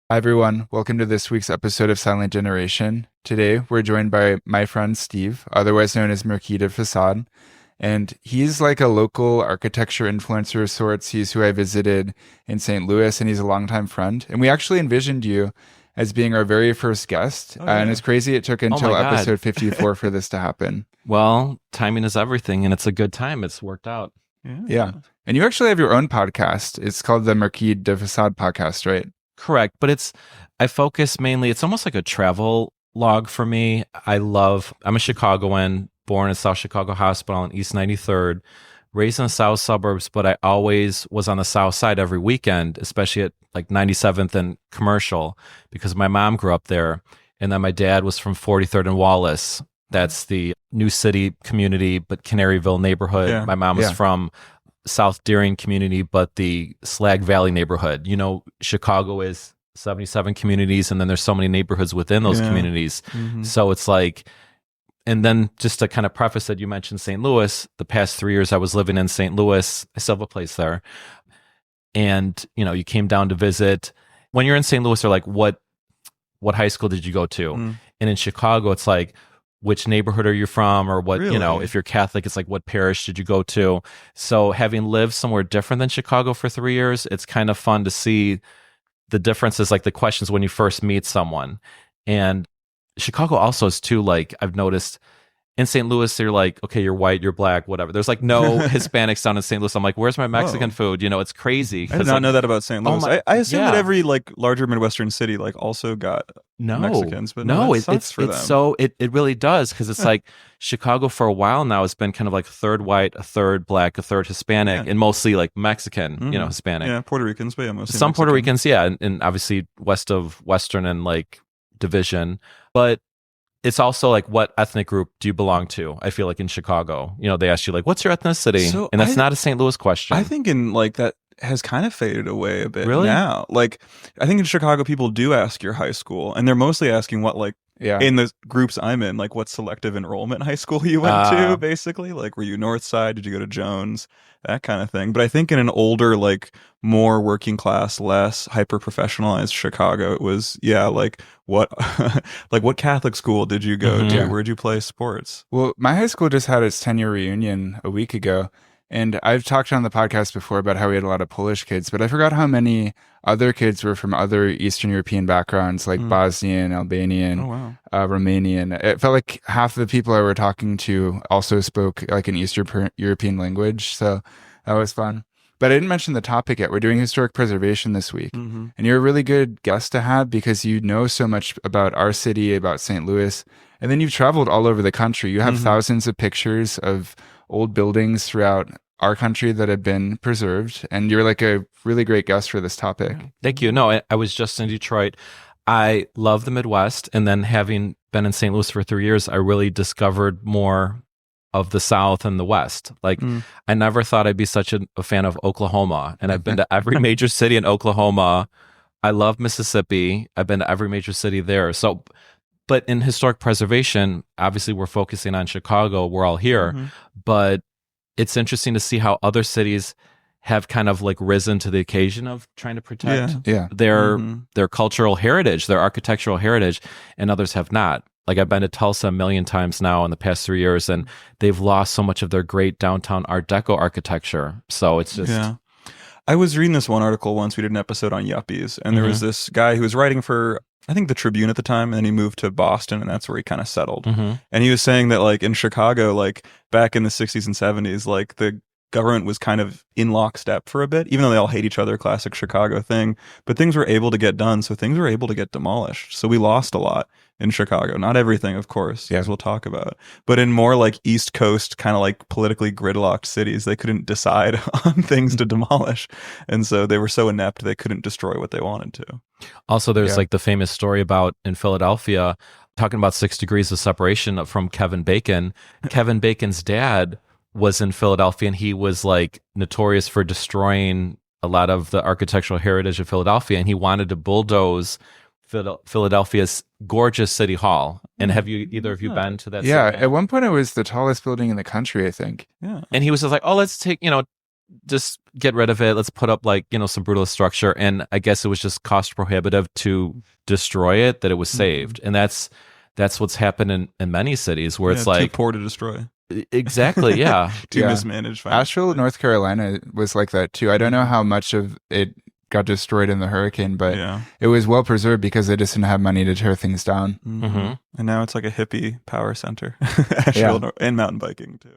Hi, everyone. Welcome to this week's episode of Silent Generation. Today, we're joined by my friend Steve, otherwise known as Marquisdefacade. And he's like a local architecture influencer of sorts. He's who I visited in St. Louis, and he's a longtime friend. And we actually envisioned you as being our very first guest. And it's crazy it took Oh until my God. episode 54 for this to happen. Well, timing is everything, and it's a good time. It's worked out. Yeah. And you actually have your own podcast. It's called the Marquis-de-Facade podcast, right? Correct. But I focus mainly, it's almost like a travel log for me. I'm a Chicagoan, born at South Chicago Hospital on East 93rd, raised in the South suburbs, but I always was on the South Side every weekend, especially at like 97th and Commercial, because my mom grew up there. And then my dad was from 43rd and Wallace. That's the New City community, but Canaryville neighborhood. Yeah. My mom was from South Deering community, but the Slag Valley neighborhood. You know, Chicago is 77 communities, and then there's so many neighborhoods within those communities. Mm-hmm. So it's like, and then just to kind of preface it, you mentioned St. Louis. The past 3 years I was living in St. Louis. I still have a place there. And, you know, you came down to visit. When you're in St. Louis, they're like, what high school did you go to? And in Chicago, it's like, which neighborhood are you from, or what, you know, if you're Catholic, it's like, what parish did you go to? So having lived somewhere different than Chicago for 3 years, it's kind of fun to see the differences, like the questions when you first meet someone. And Chicago also is too, like, I've noticed in St. Louis, they're like, okay, you're white, you're black, whatever. There's like no Hispanics down in St. Louis. I'm like, where's my Mexican food? You know, it's crazy. I did not know that about St. Louis. I assume that yeah. every like larger Midwestern city like also got Mexicans, but no, that sucks for them. So it really does, because it's like Chicago for a while now has been kind of like a third white, a third black, a third Hispanic, and mostly like Mexican, you know, Hispanic. Yeah, Puerto Ricans, but yeah, mostly some Mexican. Puerto Ricans, yeah, and obviously west of Western and like Division, but it's also like, what ethnic group do you belong to? I feel like in Chicago, you know, they ask you like, what's your ethnicity? So and that's not a St. Louis question. I think in like that has kind of faded away a bit Really? now. Like, I think in Chicago, people do ask your high school, and they're mostly asking what, like, in the groups I'm in, like, what selective enrollment high school you went to, basically. Like, were you North Side? Did you go to Jones? That kind of thing. But I think in an older, like, more working class, less hyper professionalized Chicago, it was, like, what, like, what Catholic school did you go to? Where'd you play sports? Well, my high school just had its 10-year reunion a week ago. And I've talked on the podcast before about how we had a lot of Polish kids, but I forgot how many other kids were from other Eastern European backgrounds, like Bosnian, Albanian, Romanian. It felt like half the people I were talking to also spoke like an Eastern European language. So that was fun. But I didn't mention the topic yet. We're doing historic preservation this week. And you're a really good guest to have because you know so much about our city, about St. Louis. And then you've traveled all over the country. You have thousands of pictures of old buildings throughout our country that have been preserved. And you're like a really great guest for this topic. Thank you. No, I was just in Detroit. I love the Midwest. And then having been in St. Louis for 3 years, I really discovered more of the South and the West. Like, I never thought I'd be such a fan of Oklahoma. And I've been to every major city in Oklahoma. I love Mississippi. I've been to every major city there. So, but in historic preservation, obviously we're focusing on Chicago. We're all here. But it's interesting to see how other cities have kind of like risen to the occasion of trying to protect their cultural heritage, their architectural heritage, and others have not. Like, I've been to Tulsa a million times now in the past 3 years, and they've lost so much of their great downtown Art Deco architecture. So it's just... Yeah. I was reading this one article once. We did an episode on yuppies, and there was this guy who was writing for, I think, the Tribune at the time, and then he moved to Boston, and that's where he kind of settled. And he was saying that, like, in Chicago, like, back in the 60s and 70s, like, the government was kind of in lockstep for a bit, even though they all hate each other, classic Chicago thing. But things were able to get done, so things were able to get demolished. So we lost a lot in Chicago. Not everything, of course, as we'll talk about. But in more like East Coast, kind of like politically gridlocked cities, they couldn't decide on things to demolish. And so they were so inept, they couldn't destroy what they wanted to. Also, there's like the famous story about in Philadelphia, talking about 6 degrees of separation from Kevin Bacon. Kevin Bacon's dad was in Philadelphia, and he was like notorious for destroying a lot of the architectural heritage of Philadelphia, and he wanted to bulldoze Philadelphia's gorgeous city hall. And have you either of you been to that? Yeah, city? at one point it was the tallest building in the country, I think. Yeah. And he was just like, oh, let's take, just get rid of it. Let's put up like, some brutalist structure. And I guess it was just cost prohibitive to destroy it that it was saved. And that's what's happened in many cities where it's like too poor to destroy. Exactly. Yeah. Too mismanaged. Asheville, North Carolina was like that too. I don't know how much of it got destroyed in the hurricane, but it was well preserved because they just didn't have money to tear things down. And now it's like a hippie power center. Asheville and mountain biking too.